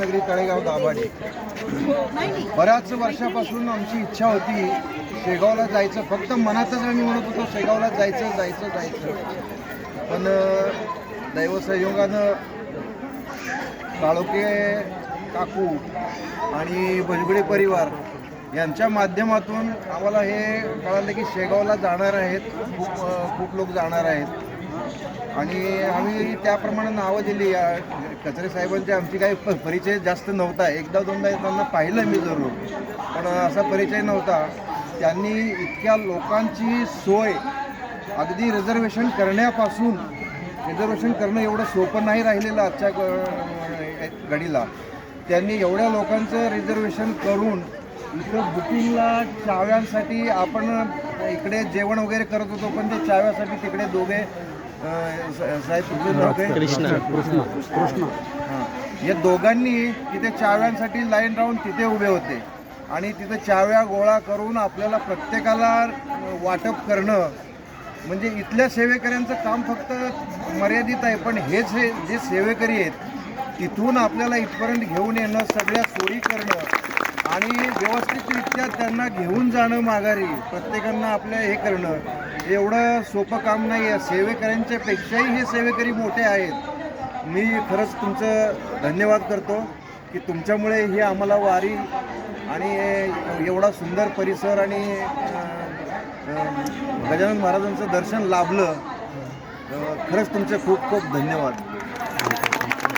नगरी तळेगाव दाभाडे. बऱ्याच वर्षापासून आमची इच्छा होती शेगावला जायचं. फक्त मनातच आम्ही म्हणत होतो शेगावला जायचं जायचं जायचं. पण दैवसंयोगानं काळोखे काकू आणि भजबडे परिवार यांच्या माध्यमातून आम्हाला हे कळालं की शेगावला जाणार आहेत, खूप लोक जाणार आहेत. आणि आम्ही त्याप्रमाणे नावं दिली. कचरे साहेबांची आमची काही परिचय जास्त नव्हता. एकदा दोनदा त्यांना पाहिलं मी जरूर, पण असा परिचय नव्हता. त्यांनी इतक्या लोकांची सोय, अगदी रिझर्वेशन करण्यापासून, रिझर्वेशन करणं एवढं सोपं नाही राहिलेलं आजच्या घडीला. त्यांनी एवढ्या लोकांचं रिझर्वेशन करून इथं बुकिंगला चाव्यांसाठी आपण इकडे जेवण वगैरे करत होतो, पण ते चाव्यासाठी तिकडे दोघे साहेब कृष्ण हां, या दोघांनी तिथे चाव्यांसाठी लाईन राहून तिथे उभे होते आणि तिथे चाव्या गोळा करून आपल्याला प्रत्येकाला वाटप करणं. म्हणजे इथल्या सेवेकऱ्यांचं काम फक्त मर्यादित आहे, पण हेच जे सेवेकरी आहेत तिथून आपल्याला इथपर्यंत घेऊन येणं, सगळ्या सोयी करणं आणि व्यवस्थितरित्या त्यांना घेऊन जाणं माघारी, प्रत्येकांना आपल्या हे करणं एवढं सोपं काम नाही आहे. सेवेकऱ्यांच्या पेक्षाही हे सेवेकरी मोठे आहेत. मी खरंच तुमचं धन्यवाद करतो की तुमच्यामुळे ही आम्हाला वारी आणि एवढा सुंदर परिसर आणि गजानन महाराजांचं दर्शन लाभलं. खरंच तुमचे खूप खूप धन्यवाद.